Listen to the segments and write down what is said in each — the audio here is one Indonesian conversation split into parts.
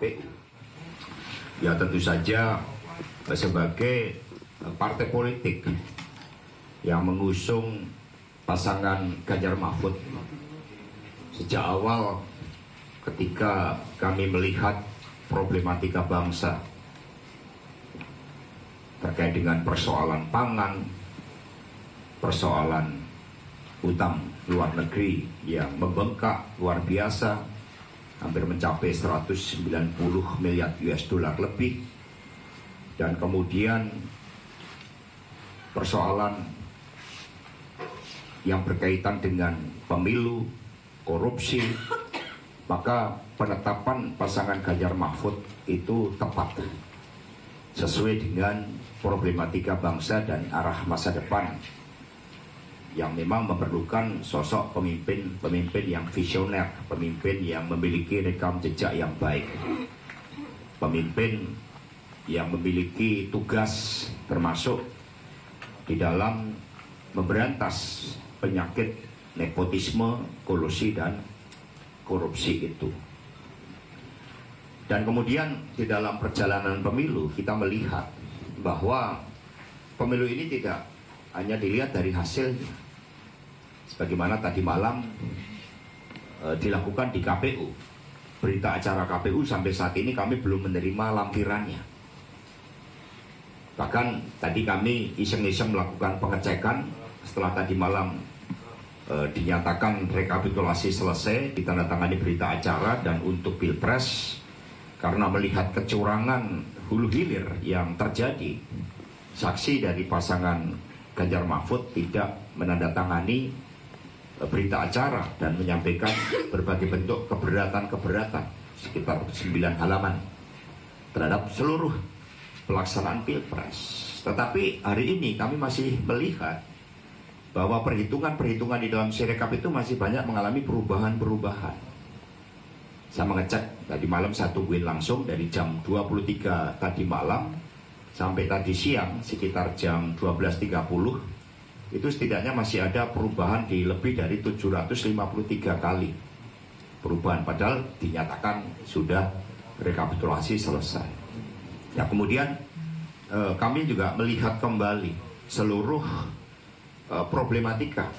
KPU. Ya tentu saja sebagai partai politik yang mengusung pasangan Ganjar Mahfud, sejak awal ketika kami melihat problematika bangsa terkait dengan persoalan pangan, persoalan utang luar negeri yang membengkak luar biasa, hampir mencapai 190 miliar US dollar lebih, dan kemudian persoalan yang berkaitan dengan pemilu, korupsi, maka penetapan pasangan Ganjar Mahfud itu tepat, sesuai dengan problematika bangsa dan arah masa depan yang memang memerlukan sosok pemimpin yang visioner, pemimpin yang memiliki rekam jejak yang baik, pemimpin yang memiliki tugas termasuk di dalam memberantas penyakit nepotisme, kolusi, dan korupsi itu. Dan kemudian di dalam perjalanan pemilu kita melihat bahwa pemilu ini tidak hanya dilihat dari hasilnya, sebagaimana tadi malam dilakukan di KPU. Berita acara KPU sampai saat ini kami belum menerima lampirannya. Bahkan tadi kami iseng-iseng melakukan pengecekan setelah tadi malam dinyatakan rekapitulasi selesai, ditandatangani berita acara, dan untuk Pilpres, karena melihat kecurangan hulu hilir yang terjadi, saksi dari pasangan Ganjar Mahfud tidak menandatangani berita acara dan menyampaikan berbagai bentuk keberatan sekitar 9 halaman terhadap seluruh pelaksanaan Pilpres. Tetapi hari ini kami masih melihat bahwa perhitungan di dalam Sirekap itu masih banyak mengalami perubahan. Saya mengecek tadi malam, saya tungguin langsung dari jam 23 tadi malam sampai tadi siang sekitar jam 12.30, itu setidaknya masih ada perubahan di lebih dari 753 kali perubahan, padahal dinyatakan sudah rekapitulasi selesai. Ya, kemudian kami juga melihat kembali seluruh problematika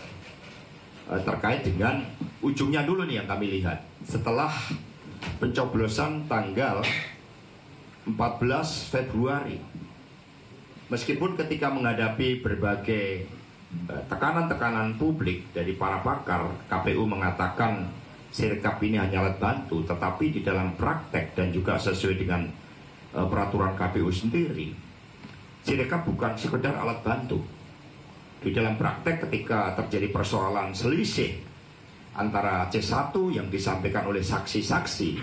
terkait dengan ujungnya dulu nih yang kami lihat. Setelah pencoblosan tanggal 14 Februari, meskipun ketika menghadapi berbagai tekanan publik dari para pakar, KPU mengatakan Sirekap ini hanya alat bantu, tetapi di dalam praktek dan juga sesuai dengan peraturan KPU sendiri, Sirekap bukan sekedar alat bantu. Di dalam praktek ketika terjadi persoalan selisih antara C1 yang disampaikan oleh saksi-saksi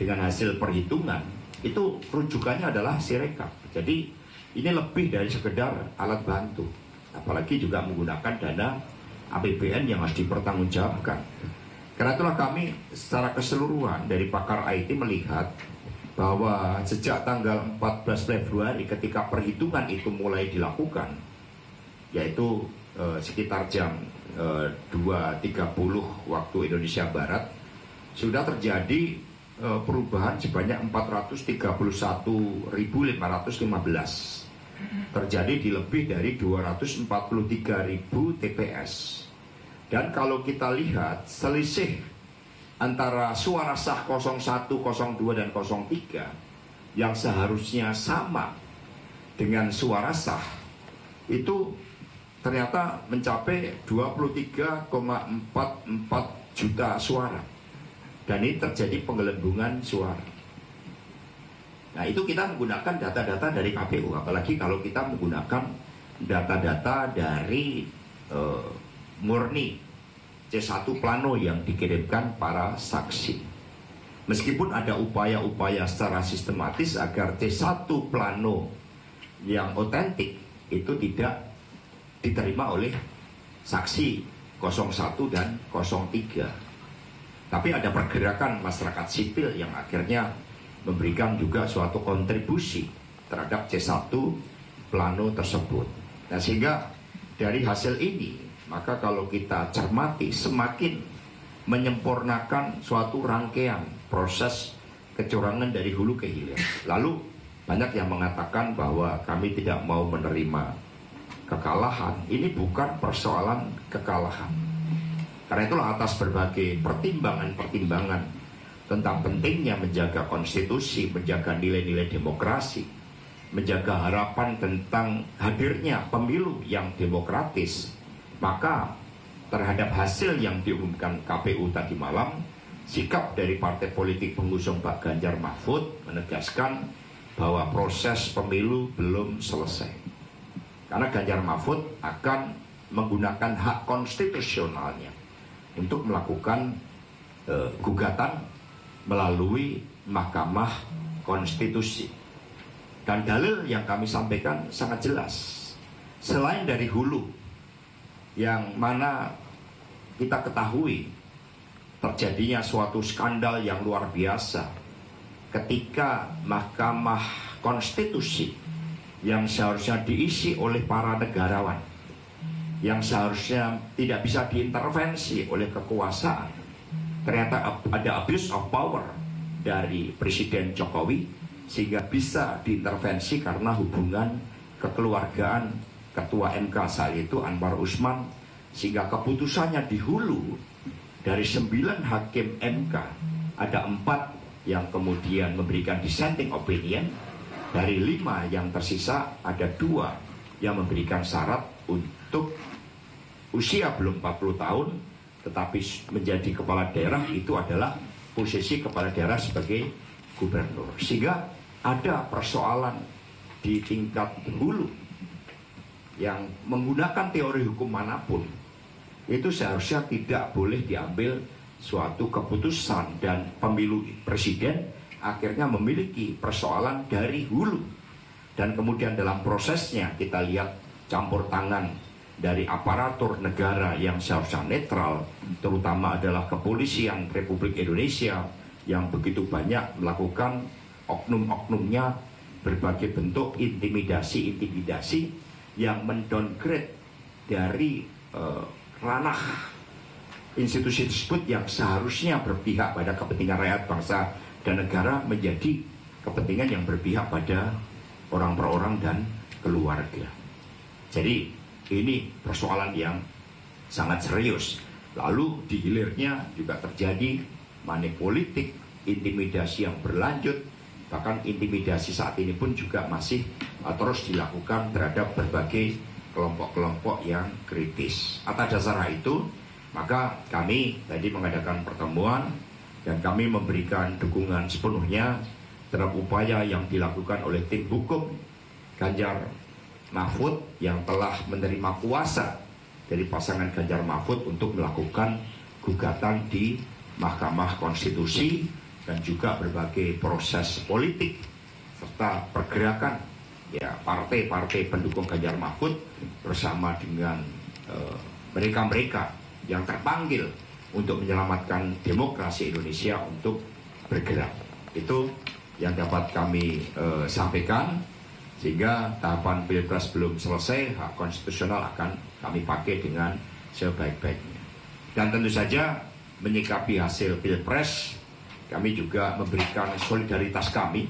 dengan hasil perhitungan, itu rujukannya adalah Sirekap. Jadi ini lebih dari sekedar alat bantu, apalagi juga menggunakan dana APBN yang harus dipertanggungjawabkan. Karena itulah kami secara keseluruhan dari pakar IT melihat bahwa sejak tanggal 14 Februari ketika perhitungan itu mulai dilakukan, yaitu sekitar jam 2.30 waktu Indonesia Barat, sudah terjadi perubahan sebanyak 431.515, terjadi di lebih dari 243.000 TPS. Dan kalau kita lihat selisih antara suara sah 01, 02, dan 03 yang seharusnya sama dengan suara sah, itu ternyata mencapai 23,44 juta suara. Dan ini terjadi penggelembungan suara. Nah, itu kita menggunakan data-data dari KPU, apalagi kalau kita menggunakan data-data dari murni C1 plano yang dikirimkan para saksi. Meskipun ada upaya-upaya secara sistematis agar C1 plano yang otentik itu tidak diterima oleh saksi 01 dan 03. Tapi ada pergerakan masyarakat sipil yang akhirnya memberikan juga suatu kontribusi terhadap C1 plano tersebut. Nah, sehingga dari hasil ini, maka kalau kita cermati, semakin menyempurnakan suatu rangkaian proses kecurangan dari hulu ke hilir. Lalu banyak yang mengatakan bahwa kami tidak mau menerima kekalahan. Ini bukan persoalan kekalahan. Karena itulah atas berbagai pertimbangan-pertimbangan tentang pentingnya menjaga konstitusi, menjaga nilai-nilai demokrasi, menjaga harapan tentang hadirnya pemilu yang demokratis, maka terhadap hasil yang diumumkan KPU tadi malam, sikap dari partai politik pengusung Pak Ganjar Mahfud menegaskan bahwa proses pemilu belum selesai. Karena Ganjar Mahfud akan menggunakan hak konstitusionalnya untuk melakukan gugatan melalui Mahkamah Konstitusi. Dan dalil yang kami sampaikan sangat jelas. Selain dari hulu, yang mana kita ketahui terjadinya suatu skandal yang luar biasa ketika Mahkamah Konstitusi yang seharusnya diisi oleh para negarawan, yang seharusnya tidak bisa diintervensi oleh kekuasaan, ternyata ada abuse of power dari Presiden Jokowi, sehingga bisa diintervensi karena hubungan kekeluargaan Ketua MK saat itu Anwar Usman, sehingga keputusannya di hulu dari 9 hakim MK ada 4 yang kemudian memberikan dissenting opinion, dari 5 yang tersisa ada 2 yang memberikan syarat untuk usia belum 40 tahun tetapi menjadi kepala daerah, itu adalah posisi kepala daerah sebagai gubernur. Sehingga ada persoalan di tingkat hulu yang menggunakan teori hukum manapun itu seharusnya tidak boleh diambil suatu keputusan, dan pemilu presiden akhirnya memiliki persoalan dari hulu. Dan kemudian dalam prosesnya kita lihat campur tangan dari aparatur negara yang seharusnya netral, terutama adalah kepolisian Republik Indonesia yang begitu banyak melakukan oknum-oknumnya berbagai bentuk intimidasi yang mendowngrade dari ranah institusi tersebut yang seharusnya berpihak pada kepentingan rakyat, bangsa, dan negara menjadi kepentingan yang berpihak pada orang per orang dan keluarga. Jadi ini persoalan yang sangat serius. Lalu di hilirnya juga terjadi money politik, intimidasi yang berlanjut. Bahkan intimidasi saat ini pun juga masih terus dilakukan terhadap berbagai kelompok-kelompok yang kritis. Atas dasar itu, maka kami tadi mengadakan pertemuan dan kami memberikan dukungan sepenuhnya terhadap upaya yang dilakukan oleh tim hukum Ganjar Mahfud yang telah menerima kuasa dari pasangan Ganjar Mahfud untuk melakukan gugatan di Mahkamah Konstitusi, dan juga berbagai proses politik serta pergerakan ya partai-partai pendukung Ganjar Mahfud bersama dengan mereka-mereka yang terpanggil untuk menyelamatkan demokrasi Indonesia untuk bergerak. Itu yang dapat kami sampaikan, sehingga tahapan Pilpres belum selesai, hak konstitusional akan kami pakai dengan sebaik-baiknya. Dan tentu saja menyikapi hasil Pilpres, kami juga memberikan solidaritas kami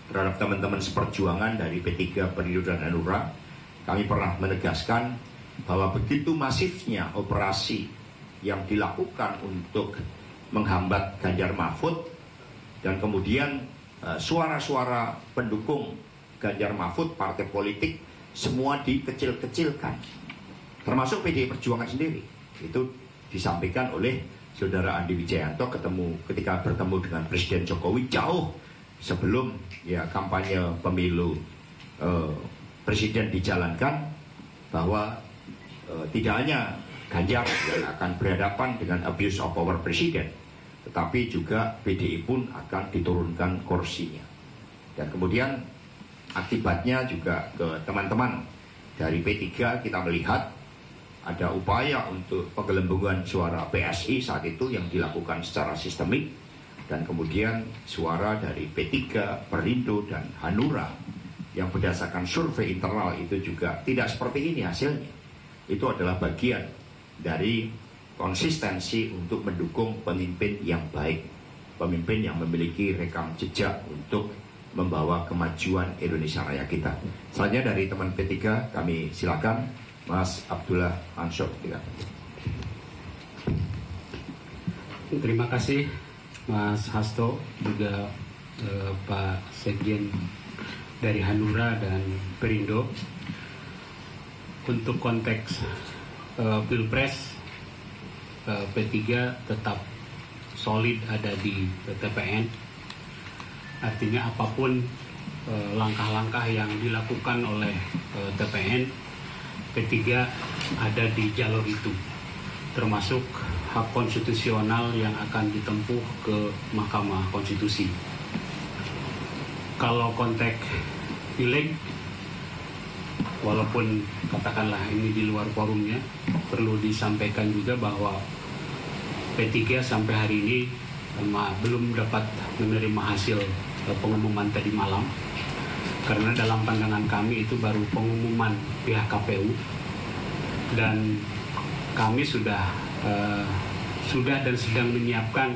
terhadap teman-teman seperjuangan dari P3, Perindo, dan Hanura. Kami pernah menegaskan bahwa begitu masifnya operasi yang dilakukan untuk menghambat Ganjar Mahfud, dan kemudian suara-suara pendukung Ganjar Mahfud, partai politik, semua dikecil-kecilkan, termasuk PDI Perjuangan sendiri. Itu disampaikan oleh Saudara Andi Wijayanto ketika bertemu dengan Presiden Jokowi jauh sebelum ya kampanye pemilu presiden dijalankan, bahwa tidak hanya Ganjar yang akan berhadapan dengan abuse of power presiden, tetapi juga PDI pun akan diturunkan kursinya. Dan kemudian akibatnya juga ke teman-teman dari P3 kita melihat ada upaya untuk penggelembungan suara PSI saat itu yang dilakukan secara sistemik, dan kemudian suara dari P3, Perindo, dan Hanura yang berdasarkan survei internal itu juga tidak seperti ini hasilnya. Itu adalah bagian dari konsistensi untuk mendukung pemimpin yang baik. pemimpin yang memiliki rekam jejak untuk membawa kemajuan Indonesia Raya kita. Selanjutnya dari teman P3 kami silakan Mas Abdullah Mansur. Terima kasih Mas Hasto, juga Pak Sekjen dari Hanura dan Perindo. Untuk konteks Pilpres, P3 tetap solid ada di TPN. Artinya apapun langkah-langkah yang dilakukan oleh TPN, P3 ada di jalur itu, termasuk hak konstitusional yang akan ditempuh ke Mahkamah Konstitusi. Kalau konteks pileg, walaupun katakanlah ini di luar forumnya, perlu disampaikan juga bahwa P3 sampai hari ini belum dapat menerima hasil pengumuman tadi malam, karena dalam pandangan kami itu baru pengumuman pihak KPU, dan kami sudah dan sedang menyiapkan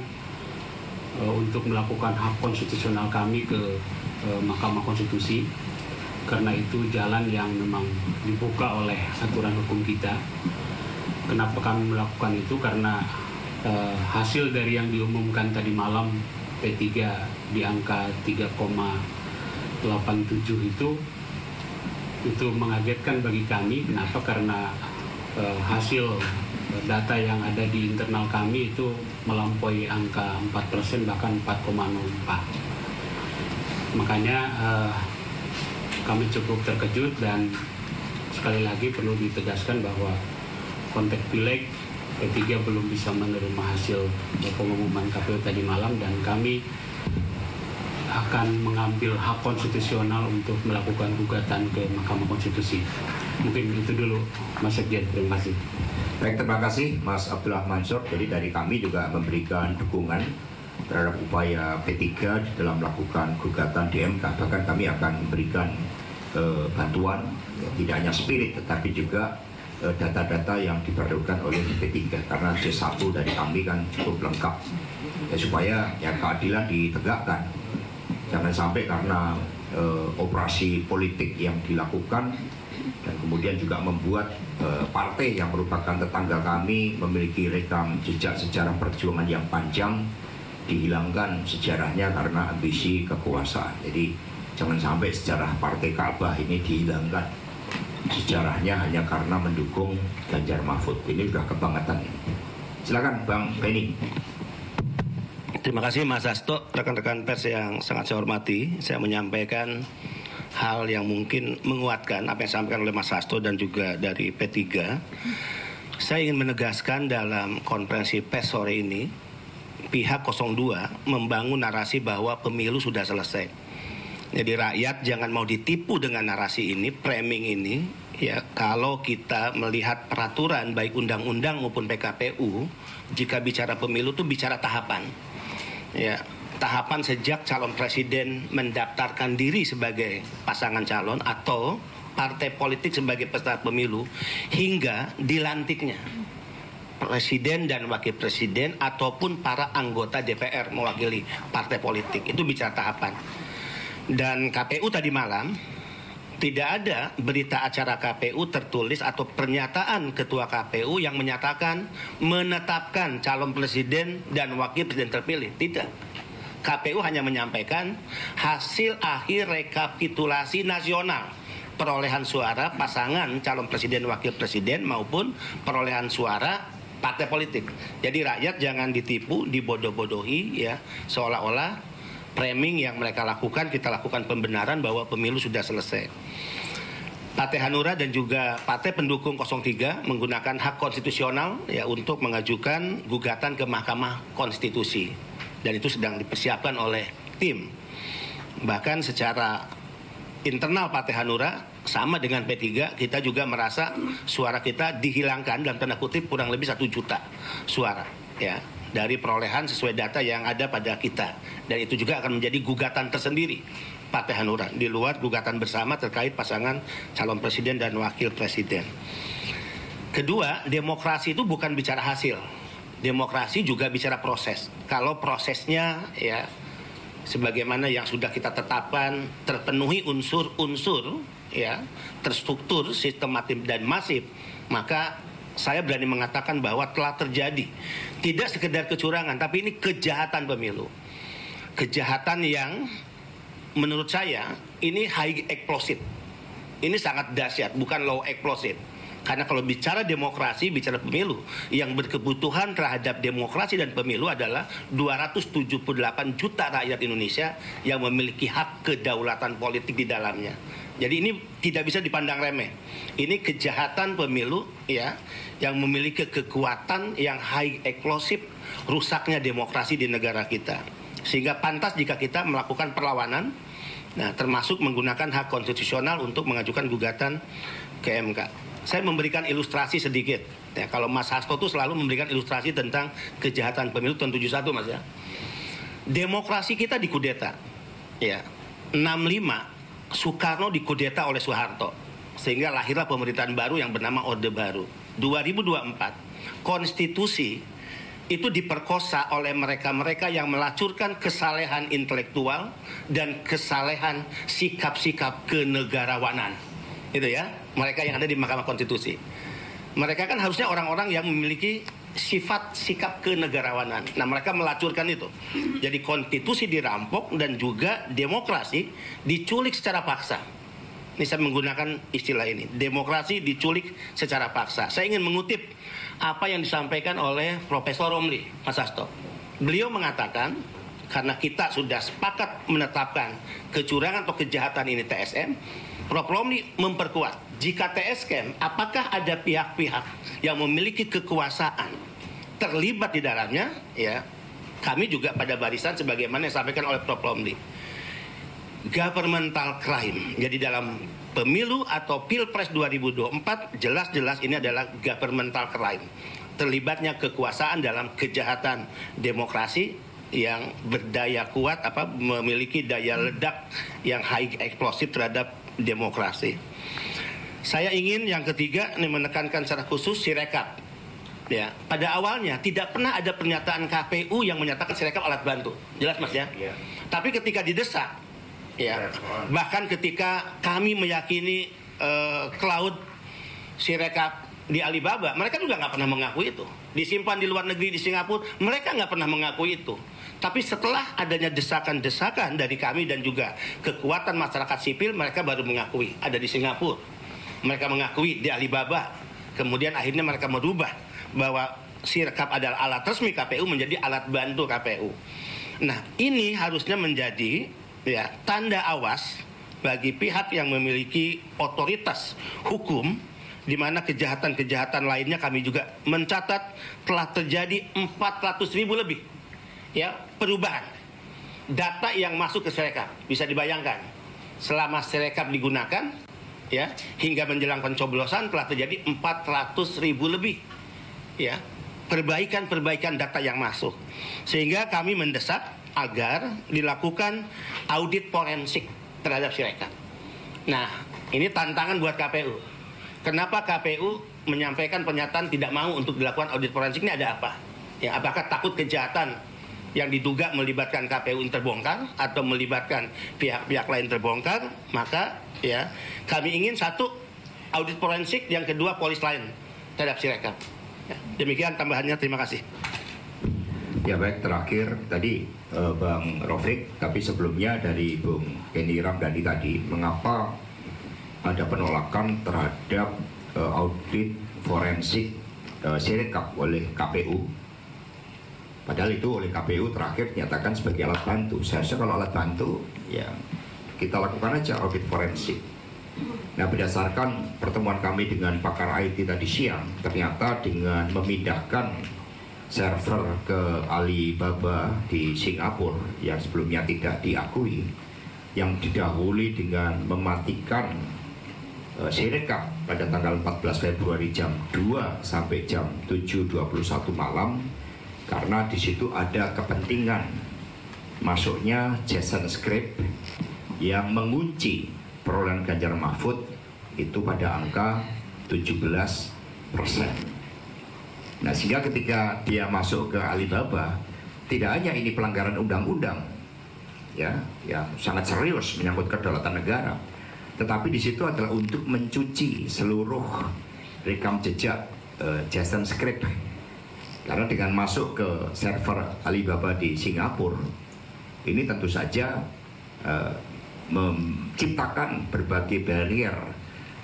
untuk melakukan hak konstitusional kami ke Mahkamah Konstitusi. Karena itu jalan yang memang dibuka oleh aturan hukum kita. Kenapa kami melakukan itu? Karena hasil dari yang diumumkan tadi malam P3 di angka 3,87 itu mengagetkan bagi kami. Kenapa? Karena hasil data yang ada di internal kami itu melampaui angka 4%, bahkan 4,04. Makanya kami cukup terkejut, dan sekali lagi perlu ditegaskan bahwa konteks pileg P3 belum bisa menerima hasil pengumuman KPU tadi malam, dan kami akan mengambil hak konstitusional untuk melakukan gugatan ke Mahkamah Konstitusi. Mungkin itu dulu Mas Sekjen, terima kasih. Baik, terima kasih Mas Abdullah Mansur. Jadi dari kami juga memberikan dukungan terhadap upaya P3 dalam melakukan gugatan di MK. Bahkan kami akan memberikan bantuan, tidak hanya spirit tetapi juga data-data yang diperlukan oleh P3, karena C1 dari kami kan cukup lengkap ya, supaya ya keadilan ditegakkan. Jangan sampai karena operasi politik yang dilakukan dan kemudian juga membuat partai yang merupakan tetangga kami memiliki rekam jejak sejarah perjuangan yang panjang dihilangkan sejarahnya karena ambisi kekuasaan. Jadi jangan sampai sejarah Partai Ka'bah ini dihilangkan sejarahnya hanya karena mendukung Ganjar Mahfud. Ini sudah kebangetan ini. Silakan Bang Benny. Terima kasih Mas Hasto, rekan-rekan pers yang sangat saya hormati. Saya menyampaikan hal yang mungkin menguatkan apa yang disampaikan oleh Mas Hasto dan juga dari P3. Saya ingin menegaskan dalam konferensi pers sore ini, pihak 02 membangun narasi bahwa pemilu sudah selesai. Jadi rakyat jangan mau ditipu dengan narasi ini, framing ini. Ya, kalau kita melihat peraturan baik undang-undang maupun PKPU, jika bicara pemilu itu bicara tahapan. Ya, tahapan sejak calon presiden mendaftarkan diri sebagai pasangan calon atau partai politik sebagai peserta pemilu hingga dilantiknya presiden dan wakil presiden ataupun para anggota DPR mewakili partai politik. Itu bicara tahapan. Dan KPU tadi malam tidak ada berita acara KPU tertulis atau pernyataan ketua KPU yang menyatakan menetapkan calon presiden dan wakil presiden terpilih. Tidak. KPU hanya menyampaikan hasil akhir rekapitulasi nasional perolehan suara pasangan calon presiden wakil presiden maupun perolehan suara partai politik. Jadi rakyat jangan ditipu, dibodoh-bodohi ya, seolah-olah framing yang mereka lakukan, kita lakukan pembenaran bahwa pemilu sudah selesai. Partai Hanura dan juga partai pendukung 03 menggunakan hak konstitusional ya untuk mengajukan gugatan ke Mahkamah Konstitusi, dan itu sedang dipersiapkan oleh tim. Bahkan secara internal Partai Hanura sama dengan P3, kita juga merasa suara kita dihilangkan dalam tanda kutip kurang lebih 1 juta suara ya dari perolehan sesuai data yang ada pada kita, dan itu juga akan menjadi gugatan tersendiri Partai Hanura di luar gugatan bersama terkait pasangan calon presiden dan wakil presiden. Kedua, demokrasi itu bukan bicara hasil. Demokrasi juga bicara proses. Kalau prosesnya ya sebagaimana yang sudah kita tetapkan terpenuhi unsur-unsur ya, terstruktur, sistematis dan masif, maka saya berani mengatakan bahwa telah terjadi tidak sekedar kecurangan, tapi ini kejahatan pemilu. Kejahatan yang menurut saya ini high explosive. Ini sangat dahsyat, bukan low explosive. Karena kalau bicara demokrasi, bicara pemilu, yang berkebutuhan terhadap demokrasi dan pemilu adalah 278 juta rakyat Indonesia yang memiliki hak kedaulatan politik di dalamnya. Jadi ini tidak bisa dipandang remeh. Ini kejahatan pemilu ya, yang memiliki kekuatan yang high explosive, rusaknya demokrasi di negara kita. Sehingga pantas jika kita melakukan perlawanan, nah termasuk menggunakan hak konstitusional untuk mengajukan gugatan ke MK. Saya memberikan ilustrasi sedikit. Ya, kalau Mas Hasto itu selalu memberikan ilustrasi tentang kejahatan pemilu tahun 71, Mas ya. Demokrasi kita dikudeta. Ya. 65 Soekarno dikudeta oleh Soeharto. Sehingga lahirlah pemerintahan baru yang bernama Orde Baru. 2024 konstitusi itu diperkosa oleh mereka-mereka yang melacurkan kesalehan intelektual dan kesalehan sikap-sikap kenegarawanan. Itu ya, mereka yang ada di Mahkamah Konstitusi. Mereka kan harusnya orang-orang yang memiliki sifat sikap kenegarawanan. Nah, mereka melacurkan itu. Jadi konstitusi dirampok dan juga demokrasi diculik secara paksa. Ini saya menggunakan istilah ini. Demokrasi diculik secara paksa. Saya ingin mengutip apa yang disampaikan oleh Profesor Romli, Mas Hasto. Beliau mengatakan, karena kita sudah sepakat menetapkan kecurangan atau kejahatan ini TSM, Prof. Romli memperkuat, jika TSM, apakah ada pihak-pihak yang memiliki kekuasaan terlibat di dalamnya, ya, kami juga pada barisan sebagaimana yang disampaikan oleh Prof. Romli. Governmental crime. Jadi dalam pemilu atau Pilpres 2024, jelas-jelas ini adalah governmental crime. Terlibatnya kekuasaan dalam kejahatan demokrasi yang berdaya kuat, memiliki daya ledak yang high explosive terhadap demokrasi. Saya ingin yang ketiga ini menekankan secara khusus Sirekap. Ya, pada awalnya tidak pernah ada pernyataan KPU yang menyatakan Sirekap alat bantu. Jelas Mas ya? Ya. Tapi ketika didesak, ya, bahkan ketika kami meyakini cloud Sirekap di Alibaba, mereka juga nggak pernah mengakui itu. Disimpan di luar negeri di Singapura, mereka nggak pernah mengakui itu. Tapi setelah adanya desakan-desakan dari kami dan juga kekuatan masyarakat sipil, mereka baru mengakui ada di Singapura. Mereka mengakui di Alibaba. Kemudian akhirnya mereka merubah bahwa Sirekap adalah alat resmi KPU menjadi alat bantu KPU. Nah, ini harusnya menjadi ya tanda awas bagi pihak yang memiliki otoritas hukum, di mana kejahatan-kejahatan lainnya kami juga mencatat telah terjadi 400.000 lebih ya perubahan data yang masuk ke Sirekap. Bisa dibayangkan selama Sirekap digunakan ya hingga menjelang pencoblosan telah terjadi 400.000 lebih ya perbaikan data yang masuk, sehingga kami mendesak agar dilakukan audit forensik terhadap Sirekap. Nah, ini tantangan buat KPU. Kenapa KPU menyampaikan pernyataan tidak mau untuk dilakukan audit forensik? Ini ada apa? Ya, apakah takut kejahatan yang diduga melibatkan KPU terbongkar atau melibatkan pihak-pihak lain terbongkar? Maka ya kami ingin satu audit forensik, yang kedua polis lain terhadap Sirekap. Ya, demikian tambahannya, terima kasih. Ya baik, terakhir tadi Bang Rofik, tapi sebelumnya dari Bung Kenny Ramdhani tadi, mengapa ada penolakan terhadap audit forensik Sirekap oleh KPU? Padahal itu oleh KPU terakhir dinyatakan sebagai alat bantu. Seharusnya kalau alat bantu, ya kita lakukan aja audit forensik. Nah, berdasarkan pertemuan kami dengan pakar IT tadi siang, ternyata dengan memindahkan server ke Alibaba di Singapura yang sebelumnya tidak diakui, yang didahului dengan mematikan Sirekap pada tanggal 14 Februari jam 2 sampai jam 7.21 malam, karena di situ ada kepentingan masuknya JSON script yang mengunci perolehan Ganjar Mahfud itu pada angka 17%. Nah, sehingga ketika dia masuk ke Alibaba, tidak hanya ini pelanggaran undang-undang, ya, yang sangat serius menyangkut kedaulatan negara, tetapi di situ adalah untuk mencuci seluruh rekam jejak Jason Script. Karena dengan masuk ke server Alibaba di Singapura, ini tentu saja menciptakan berbagai barrier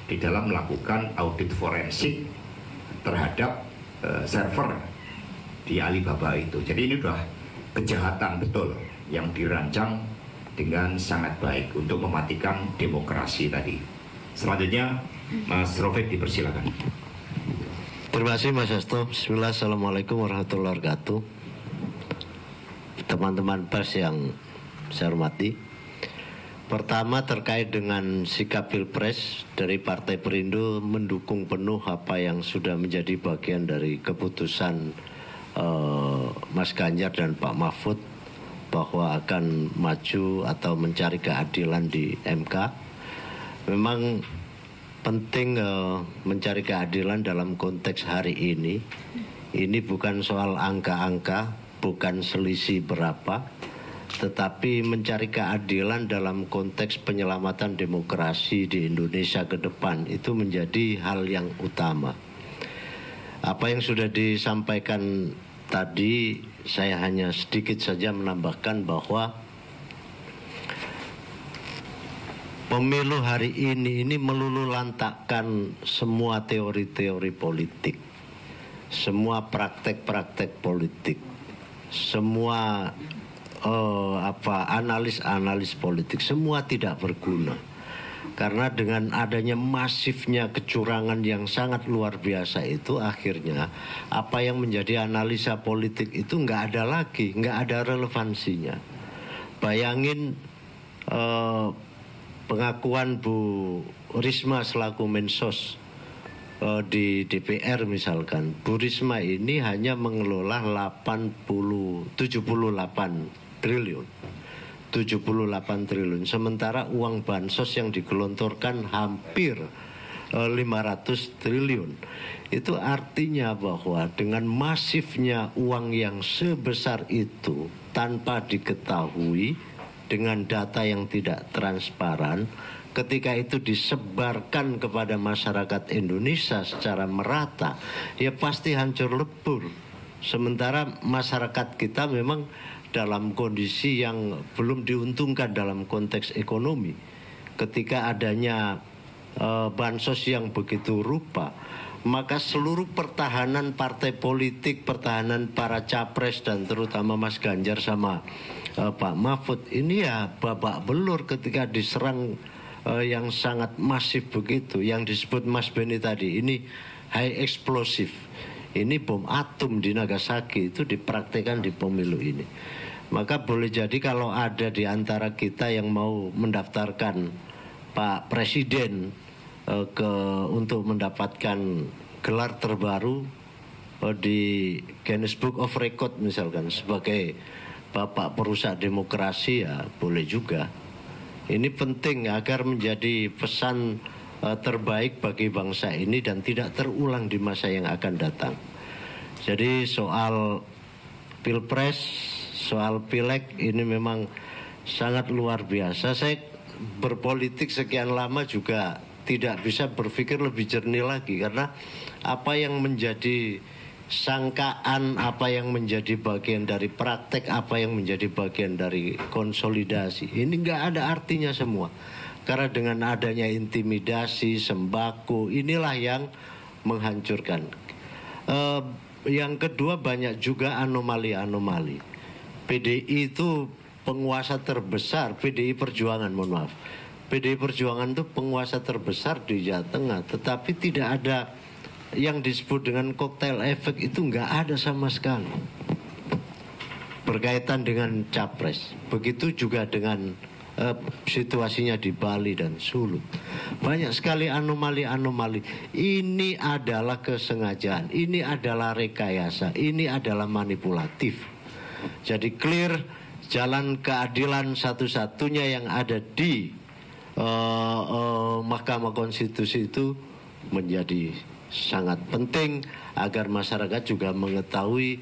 di dalam melakukan audit forensik terhadap server di Alibaba itu. Jadi ini sudah kejahatan betul yang dirancang dengan sangat baik untuk mematikan demokrasi tadi. Selanjutnya Mas Rofik dipersilakan. Terima kasih Mas Hasto. Bismillah, Assalamualaikum warahmatullahi wabarakatuh. Teman-teman pers yang saya hormati, pertama terkait dengan sikap Pilpres dari Partai Perindo mendukung penuh apa yang sudah menjadi bagian dari keputusan Mas Ganjar dan Pak Mahfud bahwa akan maju atau mencari keadilan di MK. Memang penting mencari keadilan dalam konteks hari ini. Ini bukan soal angka-angka, bukan selisih berapa, tetapi mencari keadilan dalam konteks penyelamatan demokrasi di Indonesia ke depan itu menjadi hal yang utama. Apa yang sudah disampaikan tadi, saya hanya sedikit saja menambahkan bahwa pemilu hari ini melululantakkan semua teori-teori politik, semua praktek-praktek politik, semua analis-analis politik, semua tidak berguna. Karena dengan adanya masifnya kecurangan yang sangat luar biasa itu, akhirnya apa yang menjadi analisa politik itu nggak ada lagi, nggak ada relevansinya. Bayangin pengakuan Bu Risma selaku Mensos di DPR misalkan. Bu Risma ini hanya mengelola 78 triliun. 78 triliun. Sementara uang bansos yang digelontorkan hampir 500 triliun. Itu artinya bahwa dengan masifnya uang yang sebesar itu tanpa diketahui, dengan data yang tidak transparan, ketika itu disebarkan kepada masyarakat Indonesia secara merata, ya pasti hancur lebur. Sementara masyarakat kita memang dalam kondisi yang belum diuntungkan dalam konteks ekonomi. Ketika adanya bansos yang begitu rupa, maka seluruh pertahanan partai politik, pertahanan para capres dan terutama Mas Ganjar sama Pak Mahfud ini ya babak belur ketika diserang yang sangat masif begitu. Yang disebut Mas Beni tadi, ini high explosive, ini bom atom di Nagasaki itu dipraktikkan di pemilu ini. Maka boleh jadi kalau ada di antara kita yang mau mendaftarkan Pak Presiden untuk mendapatkan gelar terbaru di Guinness Book of Record misalkan sebagai Bapak perusak demokrasi, ya boleh juga. Ini penting agar menjadi pesan terbaik bagi bangsa ini dan tidak terulang di masa yang akan datang. Jadi soal Pilpres, soal Pileg ini memang sangat luar biasa. Saya berpolitik sekian lama juga tidak bisa berpikir lebih jernih lagi, karena apa yang menjadi sangkaan, apa yang menjadi bagian dari praktek, apa yang menjadi bagian dari konsolidasi, ini nggak ada artinya semua. Karena dengan adanya intimidasi, sembako, inilah yang menghancurkan. Yang kedua, banyak juga anomali-anomali. PDI itu penguasa terbesar, PDI Perjuangan, mohon maaf. PDI Perjuangan itu penguasa terbesar di Jawa Tengah, tetapi tidak ada yang disebut dengan koktail efek, itu nggak ada sama sekali berkaitan dengan capres. Begitu juga dengan situasinya di Bali dan Sulut. Banyak sekali anomali-anomali. Ini adalah kesengajaan, ini adalah rekayasa, ini adalah manipulatif. Jadi clear, jalan keadilan satu-satunya yang ada di Mahkamah Konstitusi itu menjadi sangat penting agar masyarakat juga mengetahui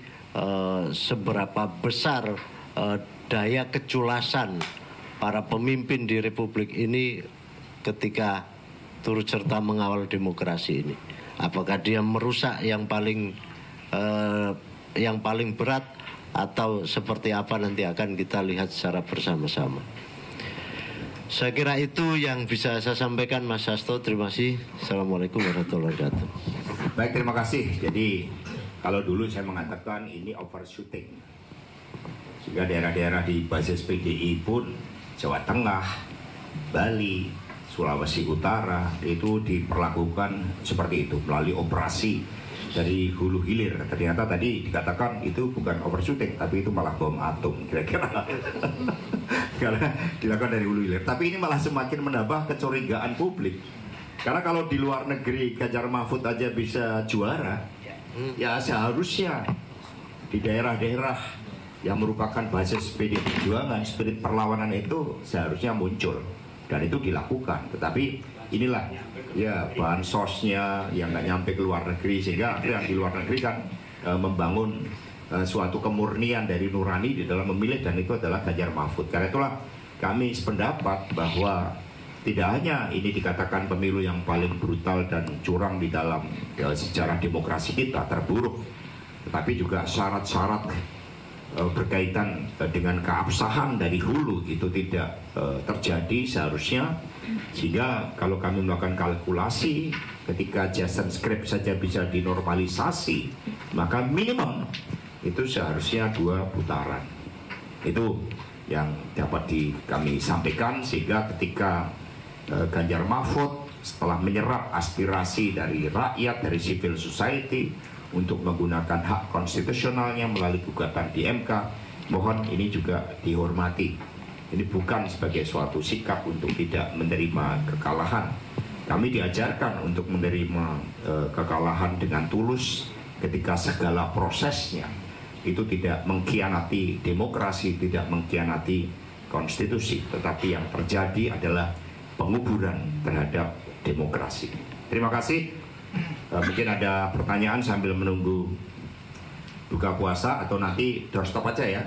seberapa besar daya keculasan para pemimpin di Republik ini ketika turut serta mengawal demokrasi ini. Apakah dia merusak yang paling berat atau seperti apa nanti akan kita lihat secara bersama-sama. Saya kira itu yang bisa saya sampaikan, Mas Hasto. Terima kasih. Assalamualaikum warahmatullahi wabarakatuh. Baik, terima kasih. Jadi kalau dulu saya mengatakan ini overshooting, sehingga daerah-daerah di basis PDI pun Jawa Tengah, Bali, Sulawesi Utara itu diperlakukan seperti itu melalui operasi dari hulu hilir. Ternyata tadi dikatakan itu bukan overshooting, tapi itu malah bom atom kira-kira. Karena dilakukan dari hulu hilir. Tapi ini malah semakin menambah kecurigaan publik. Karena kalau di luar negeri Ganjar Mahfud aja bisa juara, ya seharusnya di daerah-daerah yang merupakan basis PD Perjuangan, spirit perlawanan itu seharusnya muncul. Dan itu dilakukan. Tetapi inilah ya bahan sosnya yang nggak nyampe ke luar negeri, sehingga yang di luar negeri kan membangun suatu kemurnian dari nurani di dalam memilih, dan itu adalah Ganjar Mahfud. Karena itulah kami sependapat bahwa tidak hanya ini dikatakan pemilu yang paling brutal dan curang di dalam sejarah demokrasi kita, terburuk, tetapi juga syarat-syarat berkaitan dengan keabsahan dari hulu itu tidak terjadi seharusnya. Sehingga kalau kami melakukan kalkulasi, ketika Jason Script saja bisa dinormalisasi, maka minimum itu seharusnya 2 putaran. Itu yang dapat kami sampaikan, sehingga ketika Ganjar Mahfud setelah menyerap aspirasi dari rakyat, dari civil society untuk menggunakan hak konstitusionalnya melalui gugatan di MK, mohon ini juga dihormati. Ini bukan sebagai suatu sikap untuk tidak menerima kekalahan. Kami diajarkan untuk menerima kekalahan dengan tulus ketika segala prosesnya itu tidak mengkhianati demokrasi, tidak mengkhianati konstitusi, tetapi yang terjadi adalah penguburan terhadap demokrasi. Terima kasih. Mungkin ada pertanyaan sambil menunggu buka puasa, atau nanti doorstop aja ya.